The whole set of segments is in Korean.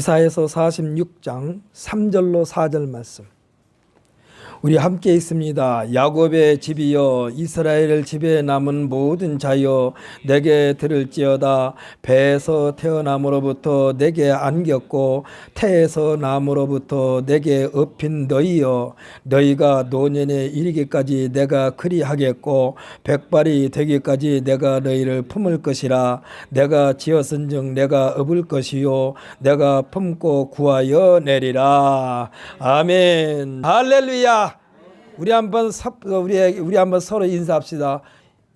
이사야서 46장 3절로 4절 말씀 우리 함께 있습니다. 야곱의 집이여 이스라엘 집에 남은 모든 자여 내게 들을지어다. 배에서 태어남으로부터 내게 안겼고 태에서 남으로부터 내게 업힌 너희여 너희가 노년에 이르기까지 내가 그리하겠고 백발이 되기까지 내가 너희를 품을 것이라. 내가 지었은즉 내가 업을 것이요 내가 품고 구하여 내리라. 아멘. 할렐루야. 우리 한번 서로 인사합시다.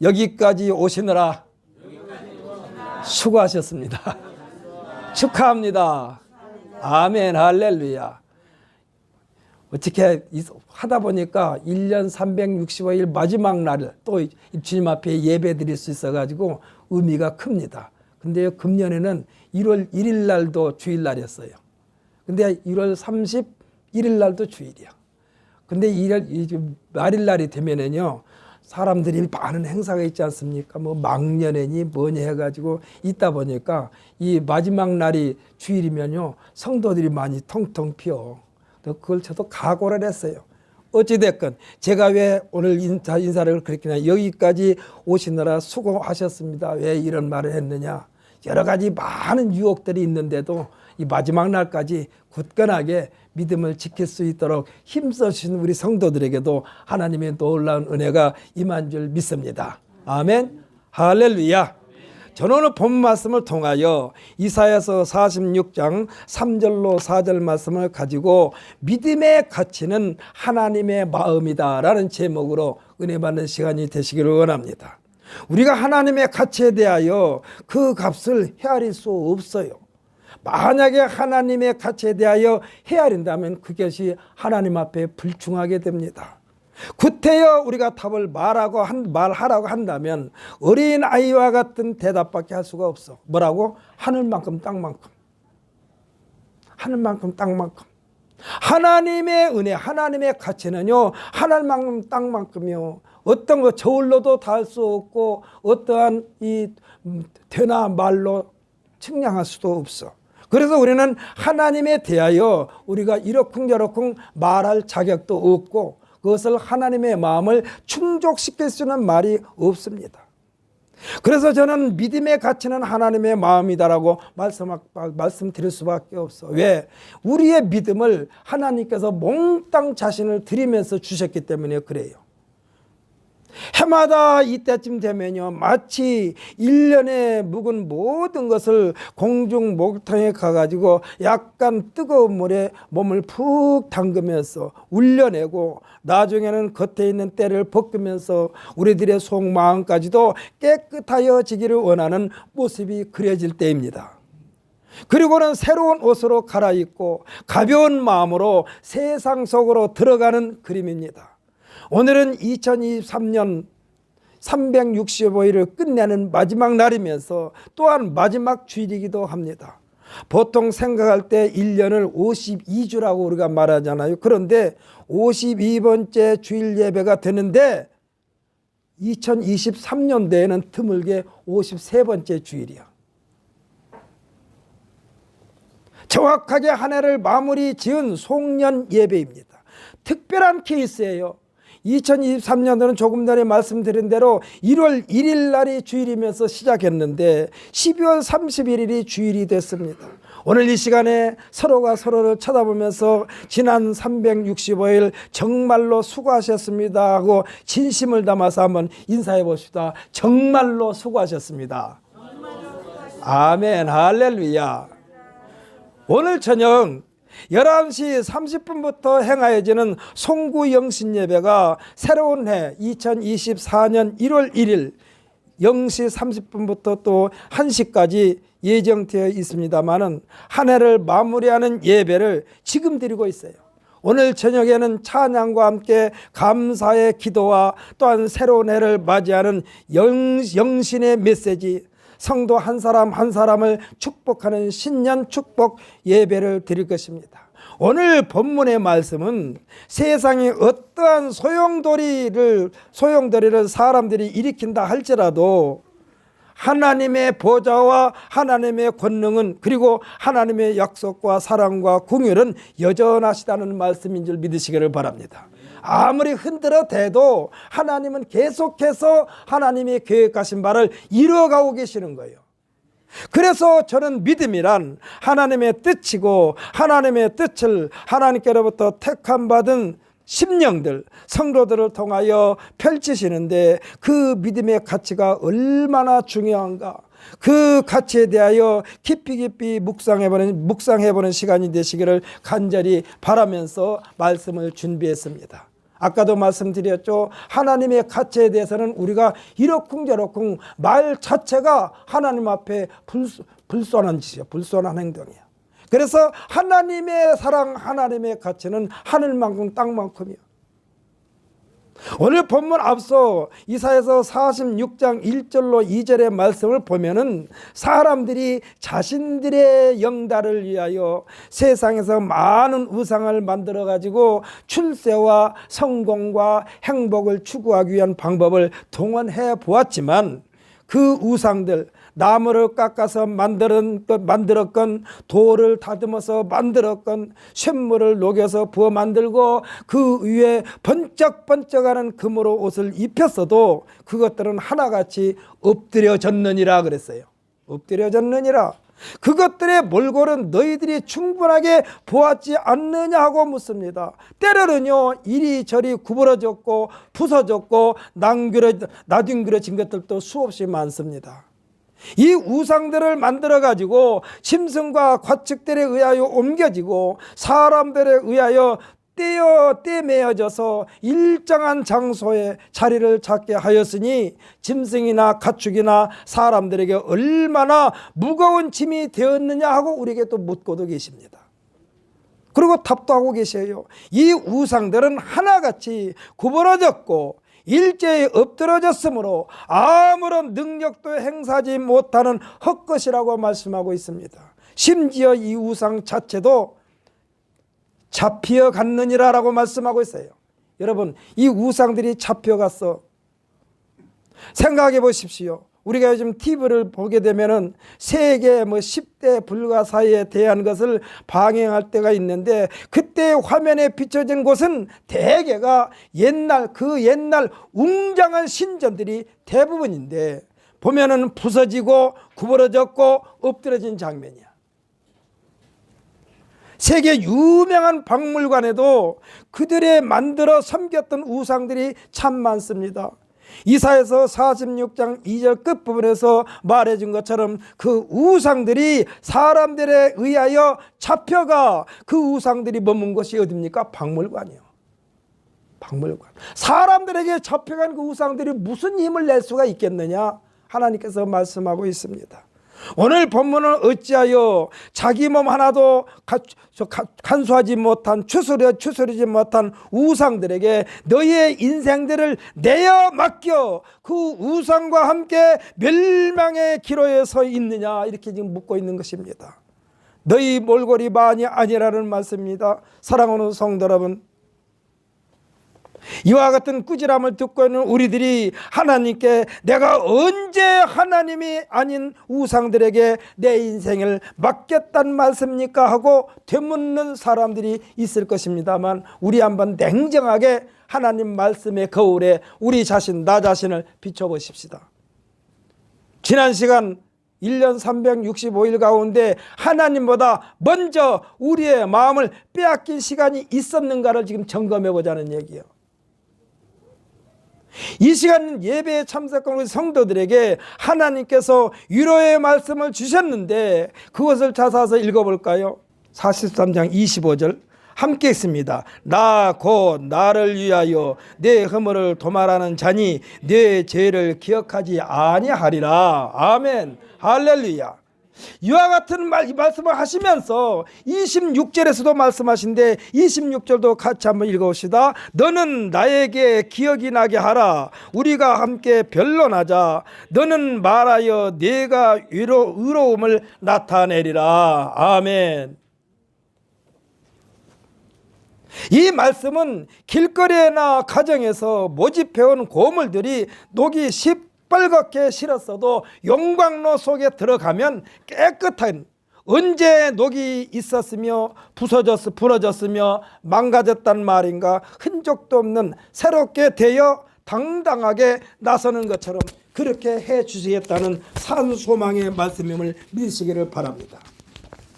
여기까지 오시느라 수고하셨습니다. 축하합니다. 아멘. 할렐루야. 어떻게 하다 보니까 1년 365일 마지막 날 또 주님 앞에 예배 드릴 수 있어가지고 의미가 큽니다. 근데 금년에는 1월 1일 날도 주일날이었어요. 근데 1월 31일 날도 주일이야. 근데 말일 날이 되면은요, 사람들이 많은 행사가 있지 않습니까? 뭐 망년회니 뭐니 해가지고 있다 보니까 이 마지막 날이 주일이면요, 성도들이 많이 텅텅 비어. 그걸 저도 각오를 했어요. 어찌됐건 제가 왜 오늘 인사를 그렇게 하냐, 여기까지 오시느라 수고하셨습니다. 왜 이런 말을 했느냐. 여러 가지 많은 유혹들이 있는데도 이 마지막 날까지 굳건하게 믿음을 지킬 수 있도록 힘써주신 우리 성도들에게도 하나님의 놀라운 은혜가 임한 줄 믿습니다. 아멘. 할렐루야. 저는 오늘 본 말씀을 통하여 이사야서 46장 3절로 4절 말씀을 가지고 믿음의 가치는 하나님의 마음이다 라는 제목으로 은혜 받는 시간이 되시기를 원합니다. 우리가 하나님의 가치에 대하여 그 값을 헤아릴 수 없어요. 만약에 하나님의 가치에 대하여 헤아린다면 그것이 하나님 앞에 불충하게 됩니다. 구태여 우리가 답을 말하라고 한다면 어린아이와 같은 대답밖에 할 수가 없어. 뭐라고? 하늘만큼 땅만큼. 하늘만큼 땅만큼. 하나님의 은혜, 하나님의 가치는요, 하늘만큼 땅만큼이요. 어떤 거 저울로도 다 할 수 없고 어떠한 이 되나 말로 측량할 수도 없어. 그래서 우리는 하나님에 대하여 우리가 이러쿵저러쿵 말할 자격도 없고 그것을 하나님의 마음을 충족시킬 수 있는 말이 없습니다. 그래서 저는 믿음의 가치는 하나님의 마음이다라고 말씀드릴 수밖에 없어. 왜? 우리의 믿음을 하나님께서 몽땅 자신을 드리면서 주셨기 때문에 그래요. 해마다 이때쯤 되면요, 마치 1년에 묵은 모든 것을 공중 목욕탕에 가가지고 약간 뜨거운 물에 몸을 푹 담그면서 울려내고 나중에는 겉에 있는 때를 벗기면서 우리들의 속마음까지도 깨끗하여지기를 원하는 모습이 그려질 때입니다. 그리고는 새로운 옷으로 갈아입고 가벼운 마음으로 세상 속으로 들어가는 그림입니다. 오늘은 2023년 365일을 끝내는 마지막 날이면서 또한 마지막 주일이기도 합니다. 보통 생각할 때 1년을 52주라고 우리가 말하잖아요. 그런데 52번째 주일 예배가 되는데 2023년도에는 드물게 53번째 주일이야. 정확하게 한 해를 마무리 지은 송년 예배입니다. 특별한 케이스예요. 2023년도는 조금 전에 말씀드린 대로 1월 1일 날이 주일이면서 시작했는데 12월 31일이 주일이 됐습니다. 오늘 이 시간에 서로가 서로를 쳐다보면서 지난 365일 정말로 수고하셨습니다 하고 진심을 담아서 한번 인사해 봅시다. 정말로 수고하셨습니다. 아멘. 할렐루야. 오늘 저녁 11시 30분부터 행하여지는 송구영신 예배가 새로운 해 2024년 1월 1일 0시 30분부터 또 1시까지 예정되어 있습니다만은 한 해를 마무리하는 예배를 지금 드리고 있어요. 오늘 저녁에는 찬양과 함께 감사의 기도와 또한 새로운 해를 맞이하는 영신의 메시지, 성도 한 사람 한 사람을 축복하는 신년 축복 예배를 드릴 것입니다. 오늘 본문의 말씀은 세상에 어떠한 소용돌이를 사람들이 일으킨다 할지라도 하나님의 보좌와 하나님의 권능은, 그리고 하나님의 약속과 사랑과 긍휼은 여전하시다는 말씀인 줄 믿으시기를 바랍니다. 아무리 흔들어 대도 하나님은 계속해서 하나님의 계획하신 바를 이루어가고 계시는 거예요. 그래서 저는 믿음이란 하나님의 뜻이고, 하나님의 뜻을 하나님께로부터 택함 받은 심령들, 성도들을 통하여 펼치시는데, 그 믿음의 가치가 얼마나 중요한가, 그 가치에 대하여 깊이 묵상해보는 시간이 되시기를 간절히 바라면서 말씀을 준비했습니다. 아까도 말씀드렸죠. 하나님의 가치에 대해서는 우리가 이러쿵저러쿵 말 자체가 하나님 앞에 불손한 짓이야. 불손한 행동이야. 그래서 하나님의 사랑, 하나님의 가치는 하늘만큼 땅만큼이야. 오늘 본문 앞서 이사야서 46장 1절로 2절의 말씀을 보면은 사람들이 자신들의 영달을 위하여 세상에서 많은 우상을 만들어 가지고 출세와 성공과 행복을 추구하기 위한 방법을 동원해 보았지만, 그 우상들, 나무를 깎아서 만들었건, 돌을 다듬어서 만들었건, 쇳물을 녹여서 부어 만들고 그 위에 번쩍번쩍하는 금으로 옷을 입혔어도 그것들은 하나같이 엎드려졌느니라 그랬어요. 엎드려졌느니라. 그것들의 몰골은 너희들이 충분하게 보았지 않느냐 하고 묻습니다. 때로는요, 이리저리 구부러졌고 부서졌고 나뒹굴어진 것들도 수없이 많습니다. 이 우상들을 만들어 가지고 짐승과 과축들에 의하여 옮겨지고 사람들에 의하여 떼매어져서 일정한 장소에 자리를 잡게 하였으니, 짐승이나 가축이나 사람들에게 얼마나 무거운 짐이 되었느냐 하고 우리에게 또 묻고도 계십니다. 그리고 답도 하고 계셔요. 이 우상들은 하나같이 구부러졌고 일제히 엎드러졌으므로 아무런 능력도 행사하지 못하는 헛것이라고 말씀하고 있습니다. 심지어 이 우상 자체도 잡혀 갔느니라라고 말씀하고 있어요. 여러분, 이 우상들이 잡혀갔어. 생각해 보십시오. 우리가 요즘 TV를 보게 되면은 세계 10대 불가사의에 대한 것을 방영할 때가 있는데, 그때 화면에 비춰진 곳은 대개가 그 옛날 웅장한 신전들이 대부분인데, 보면은 부서지고 구부러졌고 엎드려진 장면이야. 세계 유명한 박물관에도 그들의 만들어 섬겼던 우상들이 참 많습니다. 이사야서 46장 2절 끝부분에서 말해준 것처럼 그 우상들이 사람들에 의하여 잡혀가, 그 우상들이 머문 곳이 어디입니까? 박물관이요. 박물관. 사람들에게 잡혀간 그 우상들이 무슨 힘을 낼 수가 있겠느냐? 하나님께서 말씀하고 있습니다. 오늘 본문은 어찌하여 자기 몸 하나도 간수하지 못한, 추스르지 못한 우상들에게 너희의 인생들을 내어 맡겨 그 우상과 함께 멸망의 기로에 서 있느냐, 이렇게 지금 묻고 있는 것입니다. 너희 몰골이 많이 아니라는 말씀입니다. 사랑하는 성도 여러분, 이와 같은 꾸지람을 듣고 있는 우리들이 하나님께 내가 언제 하나님이 아닌 우상들에게 내 인생을 맡겼단 말씀입니까 하고 되묻는 사람들이 있을 것입니다만, 우리 한번 냉정하게 하나님 말씀의 거울에 우리 자신, 나 자신을 비춰보십시다. 지난 시간 1년 365일 가운데 하나님보다 먼저 우리의 마음을 빼앗긴 시간이 있었는가를 지금 점검해 보자는 얘기예요. 이 시간 예배에 참석한 우리 성도들에게 하나님께서 위로의 말씀을 주셨는데, 그것을 찾아서 읽어볼까요? 43장 25절 함께 있습니다. 나 곧 나를 위하여 내 허물을 도말하는 자니 내 죄를 기억하지 아니하리라. 아멘. 할렐루야. 이와 같은 말씀을 하시면서 26절에서도 말씀하신데, 26절도 같이 한번 읽어봅시다. 너는 나에게 기억이 나게 하라. 우리가 함께 변론하자. 너는 말하여 내가 의로움을 나타내리라. 아멘. 이 말씀은 길거리나 가정에서 모집해온 고물들이 녹이 빨갛게 실었어도 용광로 속에 들어가면 깨끗한, 언제 녹이 있었으며 부러졌으며 망가졌단 말인가, 흔적도 없는 새롭게 되어 당당하게 나서는 것처럼 그렇게 해 주시겠다는 산소망의 말씀임을 믿으시기를 바랍니다.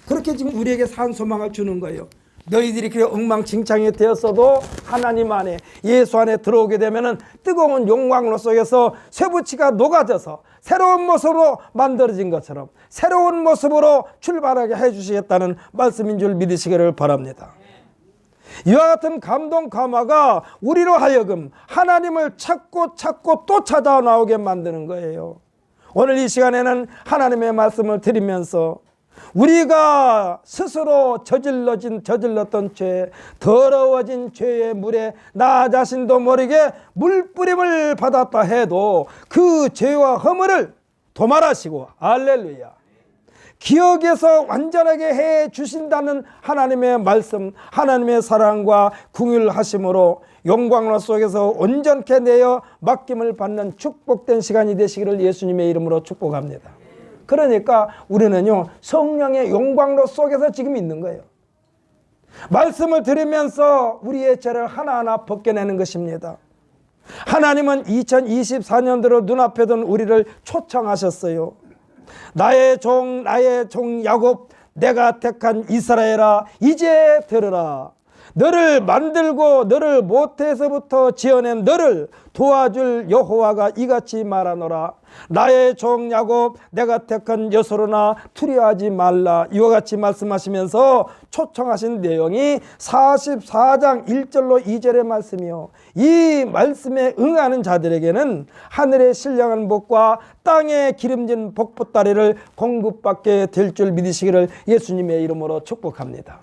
그렇게 지금 우리에게 산소망을 주는 거예요. 너희들이 그래 엉망진창이 되었어도 하나님 안에, 예수 안에 들어오게 되면은 뜨거운 용광로 속에서 쇠붙이가 녹아져서 새로운 모습으로 만들어진 것처럼 새로운 모습으로 출발하게 해주시겠다는 말씀인 줄 믿으시기를 바랍니다. 이와 같은 감동 감화가 우리로 하여금 하나님을 찾고 또 찾아 나오게 만드는 거예요. 오늘 이 시간에는 하나님의 말씀을 드리면서 우리가 스스로 저질렀던 죄, 더러워진 죄의 물에 나 자신도 모르게 물뿌림을 받았다 해도 그 죄와 허물을 도말하시고, 할렐루야, 기억에서 완전하게 해 주신다는 하나님의 말씀, 하나님의 사랑과 긍휼하심으로 용광로 속에서 온전케 내어 맡김을 받는 축복된 시간이 되시기를 예수님의 이름으로 축복합니다. 그러니까 우리는요, 성령의 용광로 속에서 지금 있는 거예요. 말씀을 들으면서 우리의 죄를 하나하나 벗겨내는 것입니다. 하나님은 2024년도로 눈앞에 둔 우리를 초청하셨어요. 나의 종 야곱, 내가 택한 이스라엘아, 이제 들으라. 너를 만들고 너를 모태에서부터 지어낸 너를 도와줄 여호와가 이같이 말하노라. 나의 종 야곱, 내가 택한 여소로나 두려워하지 말라. 이와 같이 말씀하시면서 초청하신 내용이 44장 1절로 2절의 말씀이요, 이 말씀에 응하는 자들에게는 하늘의 신령한 복과 땅에 기름진 복보따리를 공급받게 될 줄 믿으시기를 예수님의 이름으로 축복합니다.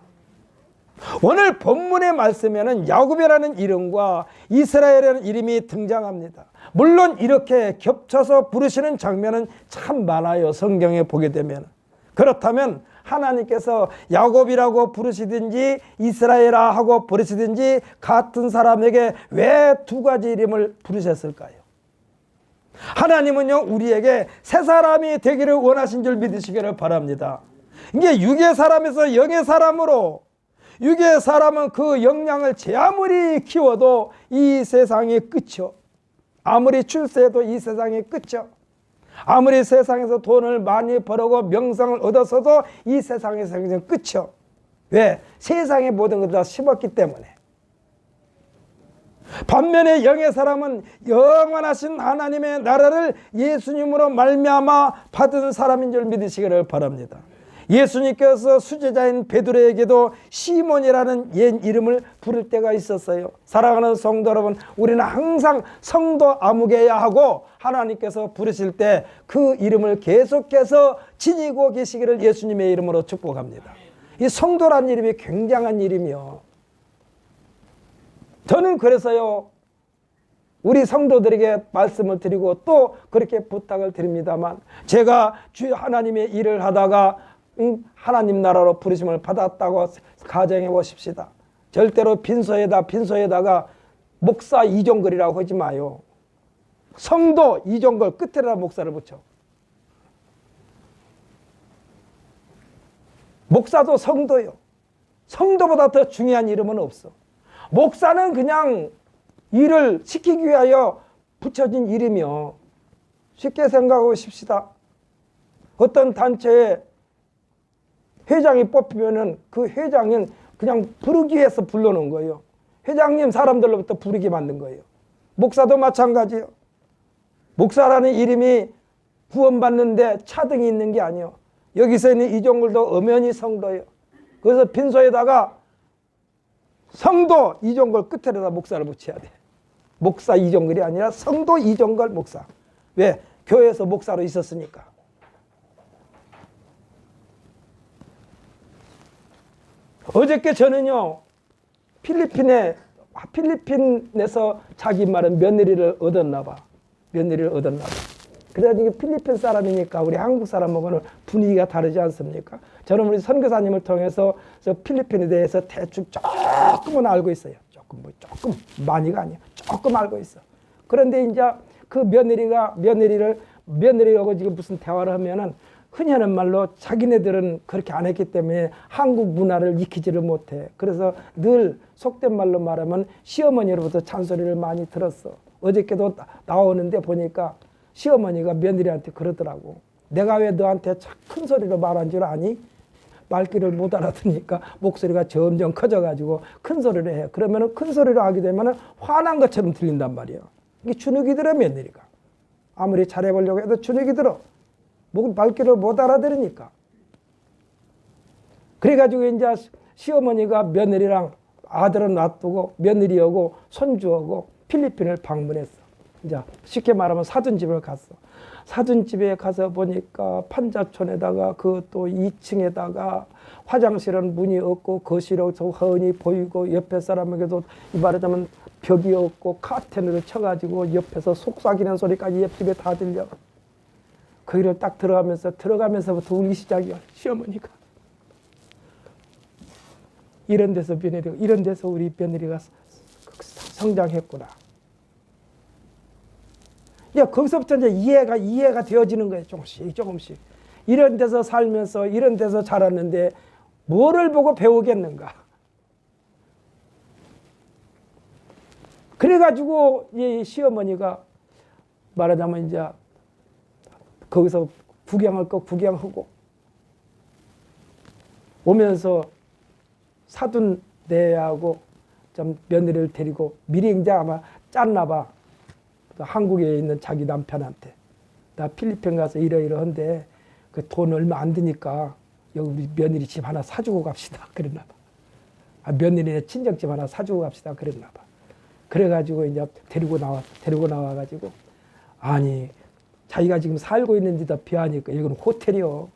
오늘 본문의 말씀에는 야곱이라는 이름과 이스라엘이라는 이름이 등장합니다. 물론 이렇게 겹쳐서 부르시는 장면은 참 많아요, 성경에 보게 되면. 그렇다면 하나님께서 야곱이라고 부르시든지 이스라엘아 하고 부르시든지 같은 사람에게 왜 두 가지 이름을 부르셨을까요? 하나님은요, 우리에게 새 사람이 되기를 원하신 줄 믿으시기를 바랍니다. 이게 육의 사람에서 영의 사람으로, 육의 사람은 그 영양을 제 아무리 키워도 이 세상이 끝이요, 아무리 출세해도 이 세상이 끝이요, 아무리 세상에서 돈을 많이 벌고 명성을 얻었어도 이 세상에서 그냥 끝이요. 왜? 세상의 모든 것을 다 심었기 때문에. 반면에 영의 사람은 영원하신 하나님의 나라를 예수님으로 말미암아 받은 사람인 줄 믿으시기를 바랍니다. 예수님께서 수제자인 베드로에게도 시몬이라는 옛 이름을 부를 때가 있었어요. 사랑하는 성도 여러분, 우리는 항상 성도 아무개야 하고 하나님께서 부르실 때 그 이름을 계속해서 지니고 계시기를 예수님의 이름으로 축복합니다. 이 성도란 이름이 굉장한 이름이요. 저는 그래서요, 우리 성도들에게 말씀을 드리고 또 그렇게 부탁을 드립니다만, 제가 주 하나님의 일을 하다가 하나님 나라로 부르심을 받았다고 가정해 보십시다. 절대로 빈소에다가 목사 이종걸이라고 하지 마요. 성도 이종걸 끝에다 목사를 붙여. 목사도 성도요. 성도보다 더 중요한 이름은 없어. 목사는 그냥 일을 시키기 위하여 붙여진 이름이요. 쉽게 생각하고 싶시다. 어떤 단체에 회장이 뽑히면은 그 회장은 그냥 부르기 위해서 불러놓은 거예요. 회장님 사람들로부터 부르게 만든 거예요. 목사도 마찬가지예요. 목사라는 이름이 구원받는데 차등이 있는 게 아니에요. 여기서 있는 이종걸도 엄연히 성도예요. 그래서 빈소에다가 성도 이종걸 끝에다 목사를 붙여야 돼. 목사 이종걸이 아니라 성도 이종걸 목사. 왜? 교회에서 목사로 있었으니까. 어저께 저는요, 필리핀에서 자기 말은 며느리를 얻었나 봐. 그래가지고 필리핀 사람이니까 우리 한국 사람하고는 분위기가 다르지 않습니까? 저는 우리 선교사님을 통해서 저 필리핀에 대해서 대충 조금은 알고 있어요. 조금, 많이가 아니에요. 조금 알고 있어. 그런데 이제 그 며느리하고 지금 무슨 대화를 하면은 흔히 하는 말로 자기네들은 그렇게 안 했기 때문에 한국 문화를 익히지를 못해. 그래서 늘 속된 말로 말하면 시어머니로부터 잔소리를 많이 들었어. 어저께도 나오는데 보니까 시어머니가 며느리한테 그러더라고. 내가 왜 너한테 큰 소리로 말한 줄 아니? 말귀를 못 알아듣으니까 목소리가 점점 커져가지고 큰 소리를 해. 그러면 큰 소리로 하게 되면 화난 것처럼 들린단 말이에요. 이게 주눅이 들어, 며느리가. 아무리 잘해보려고 해도 주눅이 들어. 말귀를 못 알아들으니까. 그래가지고 이제 시어머니가 며느리랑 아들은 놔두고 며느리하고 손주하고 필리핀을 방문했어. 이제 쉽게 말하면 사돈집을 갔어. 사돈집에 가서 보니까 판자촌에다가 그 또 2층에다가 화장실은 문이 없고 거실에서 허은이 보이고 옆에 사람에게도 이 말하자면 벽이 없고 카텐으로 쳐가지고 옆에서 속삭이는 소리까지 옆집에 다 들려. 거기를 딱 들어가면서부터 울기 시작이야. 시어머니가. 이런 데서 우리 며느리가 성장했구나. 야, 거기서부터 이제 이해가 되어지는 거예요. 조금씩. 이런 데서 살면서 이런 데서 자랐는데 뭐를 보고 배우겠는가. 그래가지고 이 시어머니가 말하자면 이제 거기서 구경할 거 구경하고 오면서 사돈네하고 좀 며느리를 데리고 미리 이제 아마 짰나 봐. 한국에 있는 자기 남편한테 나 필리핀 가서 이러이러한데 그 돈 얼마 안 드니까 여기 우리 며느리 집 하나 사주고 갑시다 그랬나 봐. 며느리네 친정집 하나 사주고 갑시다 그랬나 봐. 그래가지고 이제 데리고 나와가지고 아니 자기가 지금 살고 있는 데다 비하니까 이건 호텔이요.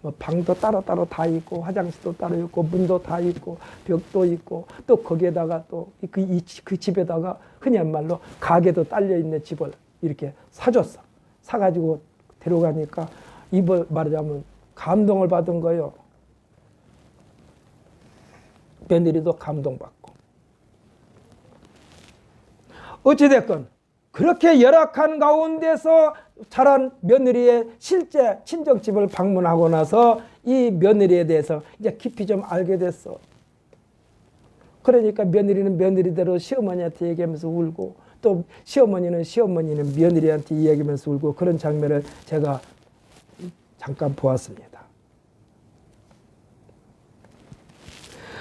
뭐 방도 따로 다 있고 화장실도 따로 있고 문도 다 있고 벽도 있고 또 거기에다가 또 그 집에다가 흔히 한 말로 가게도 딸려 있는 집을 이렇게 사줬어. 사가지고 데려가니까 입을 말하자면 감동을 받은 거예요. 며느리도 감동받고. 어찌됐건 그렇게 열악한 가운데서 자란 며느리의 실제 친정집을 방문하고 나서 이 며느리에 대해서 이제 깊이 좀 알게 됐어. 그러니까 며느리는 며느리대로 시어머니한테 얘기하면서 울고 또 시어머니는 며느리한테 이야기하면서 울고 그런 장면을 제가 잠깐 보았습니다.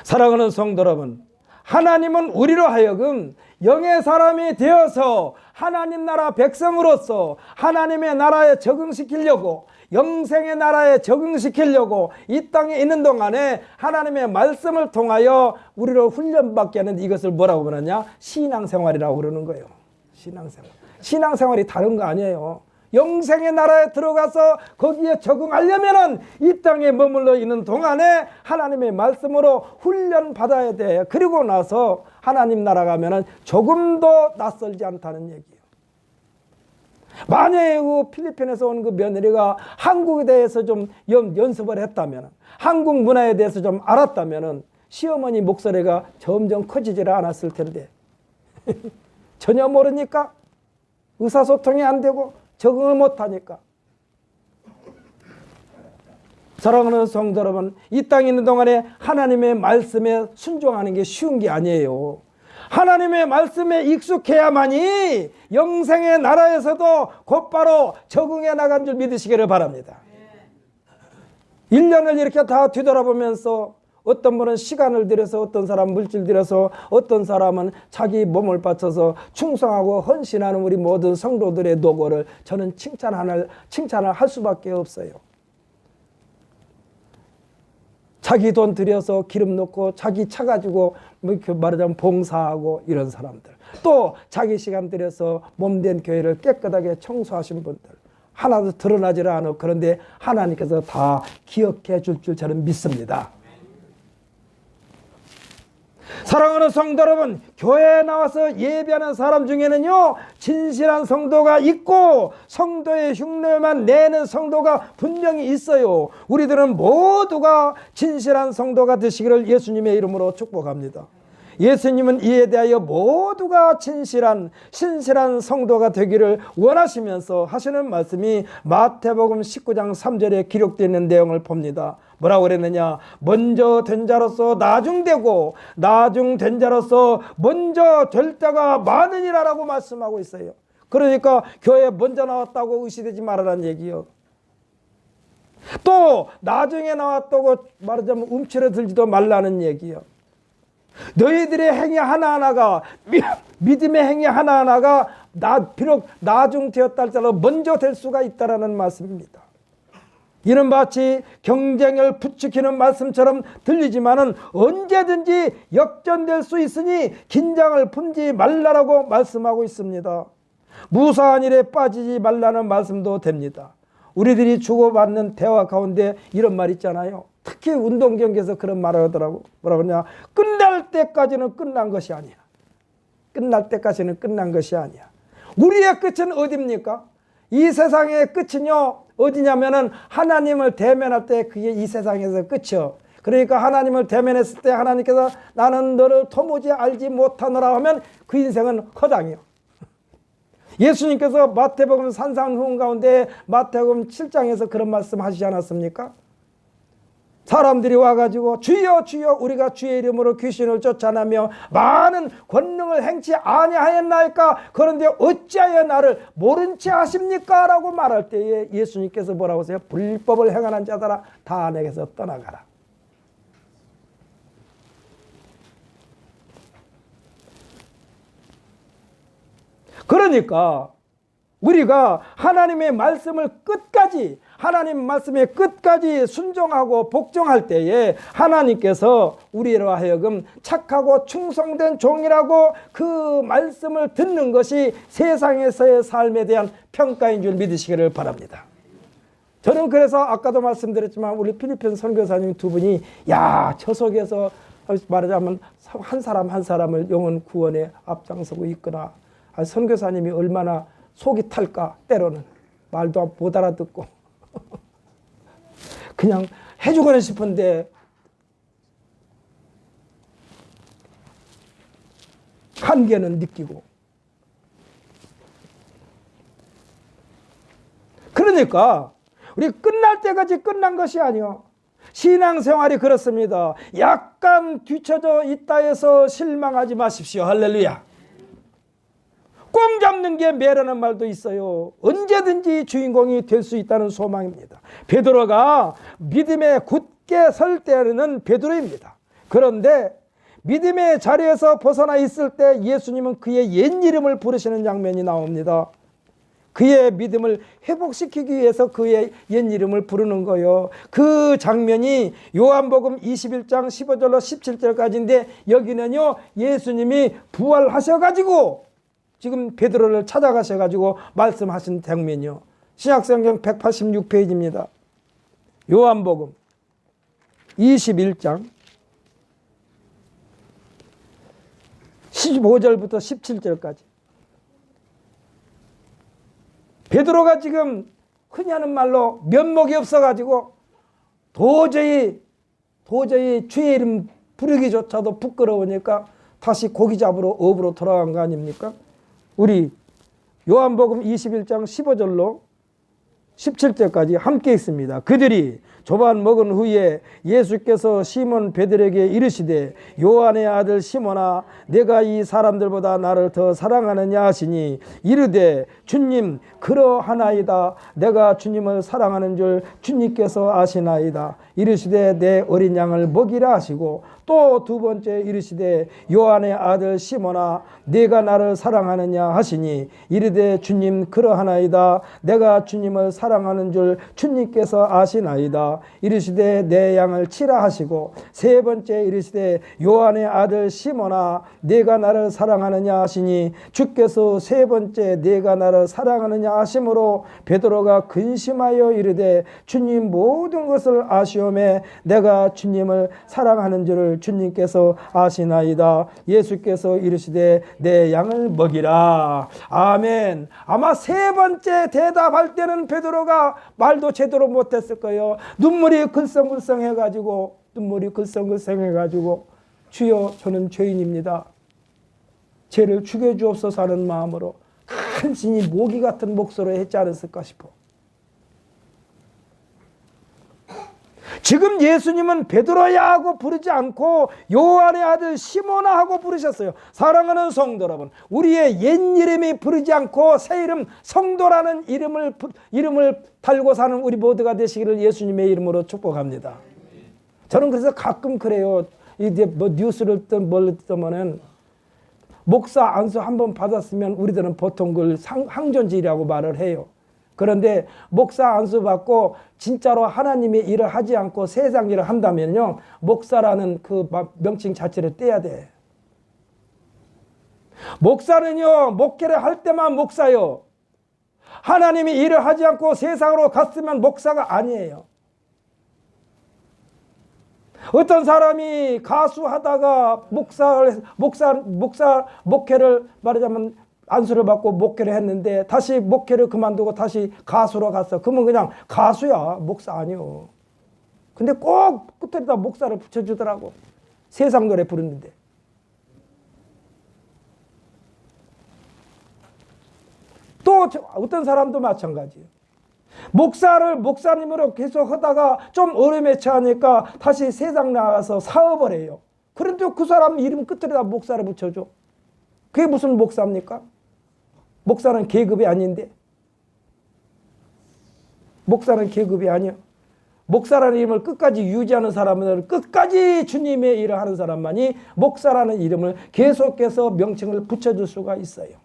사랑하는 성도 여러분, 하나님은 우리로 하여금 영의 사람이 되어서 하나님 나라 백성으로서 하나님의 나라에 적응시키려고 영생의 나라에 적응시키려고 이 땅에 있는 동안에 하나님의 말씀을 통하여 우리를 훈련받게 하는 이것을 뭐라고 부르냐? 신앙생활이라고 그러는 거예요. 신앙생활이 다른 거 아니에요. 영생의 나라에 들어가서 거기에 적응하려면은 이 땅에 머물러 있는 동안에 하나님의 말씀으로 훈련받아야 돼. 그리고 나서 하나님 나라 가면은 조금도 낯설지 않다는 얘기예요. 만약에 그 필리핀에서 온 그 며느리가 한국에 대해서 좀 연습을 했다면, 한국 문화에 대해서 좀 알았다면은 시어머니 목소리가 점점 커지질 않았을 텐데 전혀 모르니까 의사소통이 안 되고 적응을 못하니까. 사랑하는 성도 여러분, 이 땅에 있는 동안에 하나님의 말씀에 순종하는 게 쉬운 게 아니에요. 하나님의 말씀에 익숙해야만이 영생의 나라에서도 곧바로 적응해 나간 줄 믿으시기를 바랍니다. 1년을 이렇게 다 뒤돌아보면서 어떤 분은 시간을 들여서, 어떤 사람은 물질 들여서, 어떤 사람은 자기 몸을 바쳐서 충성하고 헌신하는 우리 모든 성도들의 노고를 저는 칭찬을 할 수밖에 없어요. 자기 돈 들여서 기름 넣고 자기 차 가지고 말하자면 봉사하고 이런 사람들, 또 자기 시간 들여서 몸된 교회를 깨끗하게 청소하신 분들 하나도 드러나질 않아. 그런데 하나님께서 다 기억해 줄 줄 저는 믿습니다. 사랑하는 성도 여러분, 교회에 나와서 예배하는 사람 중에는요 진실한 성도가 있고 성도의 흉내만 내는 성도가 분명히 있어요. 우리들은 모두가 진실한 성도가 되시기를 예수님의 이름으로 축복합니다. 예수님은 이에 대하여 모두가 진실한 신실한 성도가 되기를 원하시면서 하시는 말씀이 마태복음 19장 3절에 기록되어 있는 내용을 봅니다. 뭐라고 그랬느냐? 먼저 된 자로서 나중되고 나중된 자로서 먼저 될 자가 많으니라라고 말씀하고 있어요. 그러니까 교회에 먼저 나왔다고 의시되지 말아라는 얘기요. 또 나중에 나왔다고 말하자면 움츠러들지도 말라는 얘기요. 너희들의 행위 하나하나가 믿음의 행위 하나하나가 비록 나중되었다 할지라도 먼저 될 수가 있다라는 말씀입니다. 이는 마치 경쟁을 부추기는 말씀처럼 들리지만은 언제든지 역전될 수 있으니 긴장을 품지 말라라고 말씀하고 있습니다. 무사한 일에 빠지지 말라는 말씀도 됩니다. 우리들이 주고받는 대화 가운데 이런 말 있잖아요. 특히 운동 경기에서 그런 말을 하더라고. 뭐라고 하냐? 끝날 때까지는 끝난 것이 아니야. 끝날 때까지는 끝난 것이 아니야. 우리의 끝은 어디입니까? 이 세상의 끝은요, 어디냐면은 하나님을 대면할 때 그게 이 세상에서 끝이요. 그러니까 하나님을 대면했을 때 하나님께서 나는 너를 도무지 알지 못하노라 하면 그 인생은 허당이요. 예수님께서 마태복음 산상훈 가운데 마태복음 7장에서 그런 말씀 하시지 않았습니까? 사람들이 와가지고 주여 주여 우리가 주의 이름으로 귀신을 쫓아내며 많은 권능을 행치 아니하였나이까? 그런데 어찌하여 나를 모른 채 하십니까? 라고 말할 때에 예수님께서 뭐라고 하세요? 불법을 행하는 자들아 다 내게서 떠나가라. 그러니까 우리가 하나님의 말씀을 끝까지 하나님 말씀에 끝까지 순종하고 복종할 때에 하나님께서 우리로 하여금 착하고 충성된 종이라고 그 말씀을 듣는 것이 세상에서의 삶에 대한 평가인 줄 믿으시기를 바랍니다. 저는 그래서 아까도 말씀드렸지만 우리 필리핀 선교사님 두 분이 저 속에서 말하자면 한 사람 한 사람을 영혼 구원에 앞장서고 있구나. 선교사님이 얼마나 속이 탈까. 때로는 말도 못 알아듣고 그냥 해주고는 싶은데 한계는 느끼고. 그러니까 우리 끝날 때까지 끝난 것이 아니요. 신앙생활이 그렇습니다. 약간 뒤쳐져 있다 해서 실망하지 마십시오. 할렐루야. 꽁 잡는 게 매라는 말도 있어요. 언제든지 주인공이 될 수 있다는 소망입니다. 베드로가 믿음에 굳게 설 때는 베드로입니다. 그런데 믿음의 자리에서 벗어나 있을 때 예수님은 그의 옛 이름을 부르시는 장면이 나옵니다. 그의 믿음을 회복시키기 위해서 그의 옛 이름을 부르는 거예요. 그 장면이 요한복음 21장 15절로 17절까지인데 여기는요 예수님이 부활하셔가지고 지금 베드로를 찾아가셔가지고 말씀하신 장면이요. 신약성경 186페이지입니다. 요한복음 21장 15절부터 17절까지. 베드로가 지금 흔히 하는 말로 면목이 없어가지고 도저히 주의 이름 부르기조차도 부끄러우니까 다시 고기 잡으러 업으로 돌아간 거 아닙니까? 우리 요한복음 21장 15절로 17절까지 함께 있습니다. 그들이 조반 먹은 후에 예수께서 시몬 베드로에게 이르시되 요한의 아들 시몬아 내가 이 사람들보다 나를 더 사랑하느냐 하시니 이르되 주님 그러하나이다. 내가 주님을 사랑하는 줄 주님께서 아시나이다. 이르시되 내 어린 양을 먹이라 하시고 또 두 번째 이르시되 요한의 아들 시몬아 네가 나를 사랑하느냐 하시니 이르되 주님 그러하나이다. 내가 주님을 사랑하는 줄 주님께서 아시나이다. 이르시되 내 양을 치라 하시고 세 번째 이르시되 요한의 아들 시몬아 네가 나를 사랑하느냐 하시니 주께서 세 번째 네가 나를 사랑하느냐 하심으로 베드로가 근심하여 이르되 주님 모든 것을 아시오매 내가 주님을 사랑하는 줄을 주님께서 아시나이다. 예수께서 이르시되 내 양을 먹이라. 아멘. 아마 세 번째 대답할 때는 베드로가 말도 제대로 못했을 거예요. 눈물이 글썽글썽해가지고 주여 저는 죄인입니다. 죄를 죽여주옵소서 하는 마음으로 간신히 모기 같은 목소리로 했지 않았을까 싶어. 지금 예수님은 베드로야 하고 부르지 않고 요한의 아들 시몬아 하고 부르셨어요. 사랑하는 성도 여러분, 우리의 옛 이름이 부르지 않고 새 이름 성도라는 이름을 달고 사는 우리 모두가 되시기를 예수님의 이름으로 축복합니다. 저는 그래서 가끔 그래요. 이제 뭐 뉴스를 듣든 뭘 듣면은 목사 안수 한번 받았으면 우리들은 보통 그걸 항존질이라고 말을 해요. 그런데 목사 안수 받고 진짜로 하나님의 일을 하지 않고 세상 일을 한다면요, 목사라는 그 명칭 자체를 떼야 돼. 목사는요, 목회를 할 때만 목사요. 하나님이 일을 하지 않고 세상으로 갔으면 목사가 아니에요. 어떤 사람이 가수하다가 목회를 말하자면 안수를 받고 목회를 했는데 다시 목회를 그만두고 다시 가수로 갔어. 그러면 그냥 가수야, 목사 아니요. 근데 꼭 끝에다 목사를 붙여주더라고. 세상 노래 부르는데. 또 어떤 사람도 마찬가지예요. 목사님으로 계속 하다가 좀 어려움에 처하니까 다시 세상 나가서 사업을 해요. 그런데 그 사람 이름 끝에다 목사를 붙여줘. 그게 무슨 목사입니까? 목사는 계급이 아닌데. 목사는 계급이 아니야. 목사라는 이름을 끝까지 유지하는 사람은 끝까지 주님의 일을 하는 사람만이 목사라는 이름을 계속해서 명칭을 붙여줄 수가 있어요.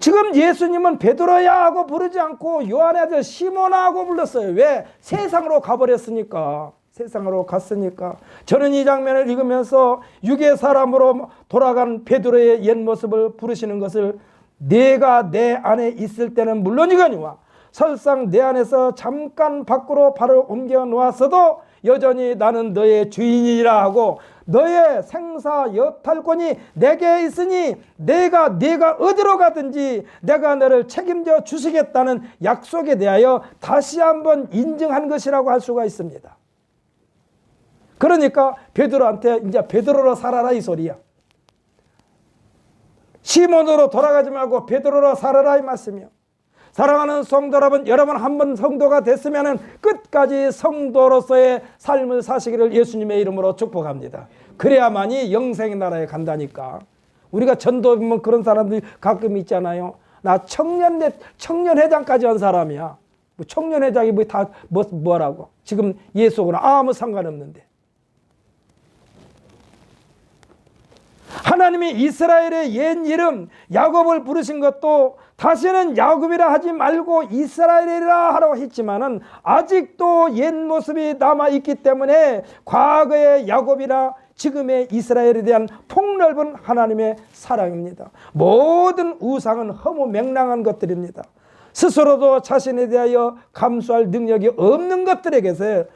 지금 예수님은 베드로야 하고 부르지 않고 요한의 아들 시몬아 하고 불렀어요. 왜? 세상으로 가버렸으니까. 세상으로 갔으니까. 저는 이 장면을 읽으면서 육의 사람으로 돌아간 베드로의 옛 모습을 부르시는 것을 내가 내 안에 있을 때는 물론이거니와 설상 내 안에서 잠깐 밖으로 발을 옮겨 놓았어도 여전히 나는 너의 주인이라 하고 너의 생사 여탈권이 내게 있으니 내가 어디로 가든지 내가 너를 책임져 주시겠다는 약속에 대하여 다시 한번 인증한 것이라고 할 수가 있습니다. 그러니까 베드로한테 이제 베드로로 살아라 이 소리야. 시몬으로 돌아가지 말고 베드로로 살아라 이 말씀이요. 사랑하는 성도 여러분 한번 성도가 됐으면 끝까지 성도로서의 삶을 사시기를 예수님의 이름으로 축복합니다. 그래야만이 영생의 나라에 간다니까. 우리가 전도 보면 그런 사람들이 가끔 있잖아요. 나 청년회장까지 한 사람이야. 뭐 청년회장이 뭐라고. 지금 예수하고는 아무 상관없는데. 하나님이 이스라엘의 옛 이름 야곱을 부르신 것도 다시는 야곱이라 하지 말고 이스라엘이라 하라고 했지만은 아직도 옛 모습이 남아있기 때문에 과거의 야곱이라 지금의 이스라엘에 대한 폭넓은 하나님의 사랑입니다. 모든 우상은 허무 맹랑한 것들입니다. 스스로도 자신에 대하여 감수할 능력이 없는 것들에게서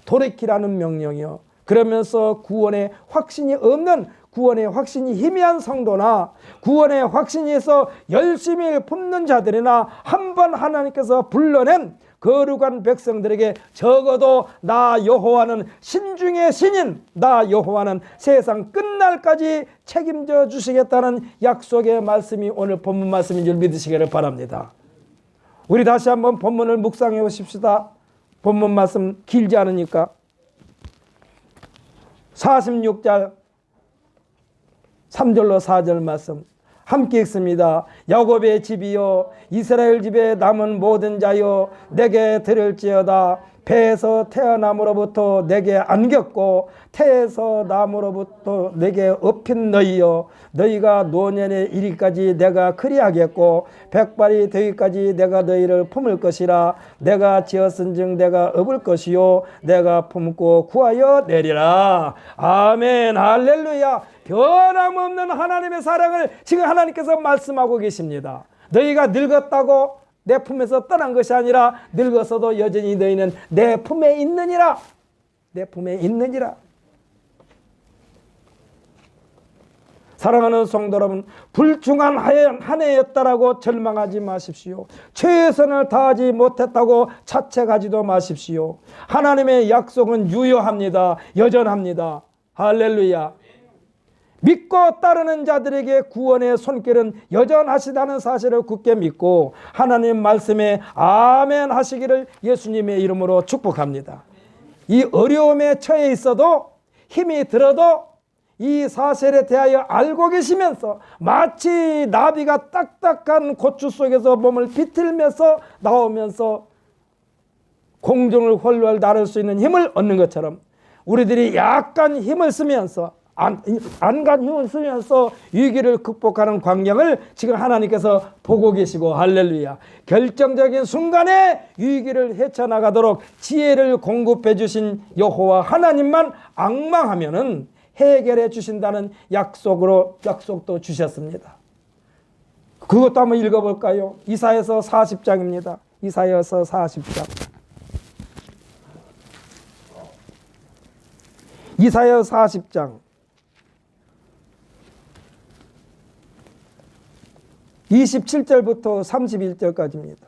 돌이키라는 명령이요. 그러면서 구원의 확신이 없는 구원의 확신이 희미한 성도나 구원의 확신이 있어 열심히 품는 자들이나 한번 하나님께서 불러낸 거룩한 백성들에게 적어도 나 여호와는 신 중의 신인 나 여호와는 세상 끝날까지 책임져 주시겠다는 약속의 말씀이 오늘 본문 말씀인 줄 믿으시기를 바랍니다. 우리 다시 한번 본문을 묵상해 보십시다. 본문 말씀 길지 않으니까 46절 3절로 4절 말씀 함께 읽습니다. 야곱의 집이요 이스라엘 집에 남은 모든 자여 내게 들을지어다. 배에서 태어남으로부터 내게 안겼고 태에서 남으로부터 내게 업힌 너희여 너희가 노년에 이르기까지 내가 그리하겠고 백발이 되기까지 내가 너희를 품을 것이라. 내가 지었은즉 내가 업을 것이요 내가 품고 구하여 내리라. 아멘 할렐루야. 변함없는 하나님의 사랑을 지금 하나님께서 말씀하고 계십니다. 너희가 늙었다고 내 품에서 떠난 것이 아니라 늙었어도 여전히 너희는 내 품에 있느니라. 내 품에 있느니라. 사랑하는 성도 여러분, 불충한 한 해였다라고 절망하지 마십시오. 최선을 다하지 못했다고 자책하지도 마십시오. 하나님의 약속은 유효합니다. 여전합니다. 할렐루야. 믿고 따르는 자들에게 구원의 손길은 여전하시다는 사실을 굳게 믿고 하나님 말씀에 아멘 하시기를 예수님의 이름으로 축복합니다. 이 어려움에 처해 있어도, 힘이 들어도 이 사실에 대하여 알고 계시면서 마치 나비가 딱딱한 고추 속에서 몸을 비틀면서 나오면서 공중을 훨훨 나를 수 있는 힘을 얻는 것처럼 우리들이 약간 힘을 쓰면서 안간 힘을 쓰면서 위기를 극복하는 광경을 지금 하나님께서 보고 계시고, 할렐루야. 결정적인 순간에 위기를 헤쳐나가도록 지혜를 공급해 주신 여호와 하나님만 앙망하면은 해결해 주신다는 약속도 주셨습니다. 그것도 한번 읽어볼까요? 이사야서 40장입니다. 이사야서 40장. 이사야서 40장 27절부터 31절까지입니다.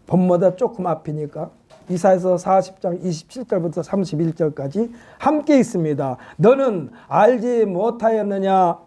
본보다 조금 앞이니까 이사야서 40장 27절부터 31절까지 함께 있습니다. 너는 알지 못하였느냐?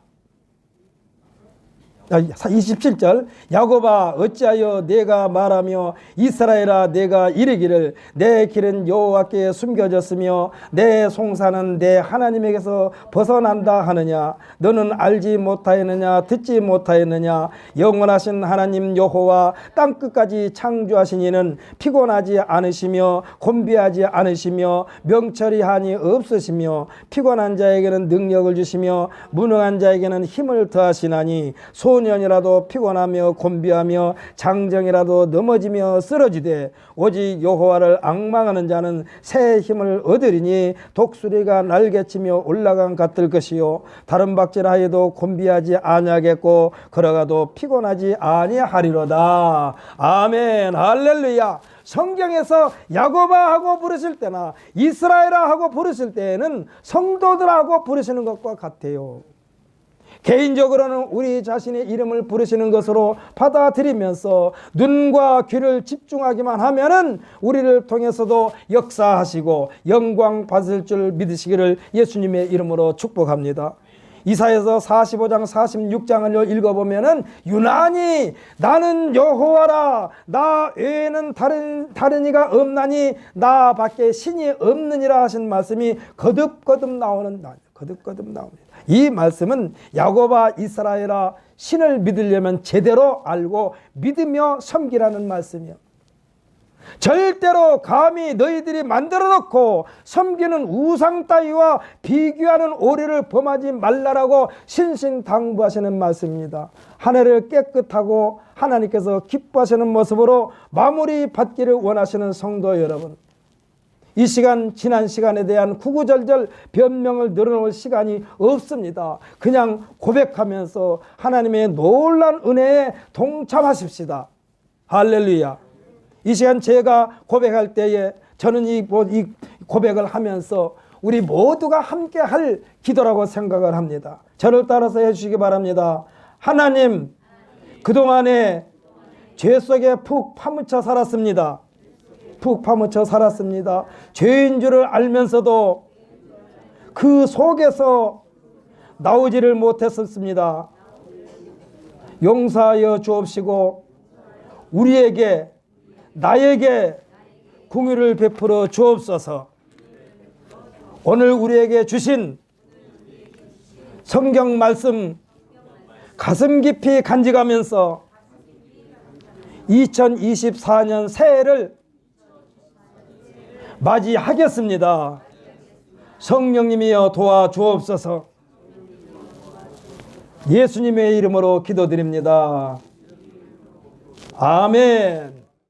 27절. 야곱아 어찌하여 내가 말하며 이스라엘아 내가 이르기를 내 길은 여호와께 숨겨졌으며 내 송사는 내 하나님에게서 벗어난다 하느냐? 너는 알지 못하였느냐? 듣지 못하였느냐? 영원하신 하나님 여호와 땅끝까지 창조하신 이는 피곤하지 않으시며 곤비하지 않으시며 명철이 한이 없으시며 피곤한 자에게는 능력을 주시며 무능한 자에게는 힘을 더하시나니 소년이라도 피곤하며 곤비하며 장정이라도 넘어지며 쓰러지되 오직 여호와를 앙망하는 자는 새 힘을 얻으리니 독수리가 날개치며 올라간 같을 것이요 다른 박질하여도 곤비하지 아니하겠고 걸어가도 피곤하지 아니하리로다. 아멘. 할렐루야. 성경에서 야곱아 하고 부르실 때나 이스라엘아 하고 부르실 때에는 성도들하고 부르시는 것과 같아요. 개인적으로는 우리 자신의 이름을 부르시는 것으로 받아들이면서 눈과 귀를 집중하기만 하면은 우리를 통해서도 역사하시고 영광 받을 줄 믿으시기를 예수님의 이름으로 축복합니다. 이사야서 45장 46장을 읽어보면은 유난히 나는 여호와라 나 외에는 다른 이가 없나니 나 밖에 신이 없느니라 하신 말씀이 거듭거듭 나옵니다. 이 말씀은 야곱아 이스라엘아 신을 믿으려면 제대로 알고 믿으며 섬기라는 말씀이요. 절대로 감히 너희들이 만들어 놓고 섬기는 우상 따위와 비교하는 오류를 범하지 말라라고 신신당부하시는 말씀입니다. 한 해를 깨끗하고 하나님께서 기뻐하시는 모습으로 마무리 받기를 원하시는 성도 여러분, 이 시간 지난 시간에 대한 구구절절 변명을 늘어놓을 시간이 없습니다. 그냥 고백하면서 하나님의 놀라운 은혜에 동참하십시다. 할렐루야. 이 시간 제가 고백할 때에 저는 이 고백을 하면서 우리 모두가 함께 할 기도라고 생각을 합니다. 저를 따라서 해주시기 바랍니다. 하나님, 그동안에 죄 속에 푹 파묻혀 살았습니다. 죄인 줄을 알면서도 그 속에서 나오지를 못했었습니다. 용서하여 주옵시고 나에게 긍휼을 베풀어 주옵소서. 오늘 우리에게 주신 성경 말씀 가슴 깊이 간직하면서 2024년 새해를 맞이하겠습니다. 성령님이여 도와주옵소서. 예수님의 이름으로 기도드립니다. 아멘.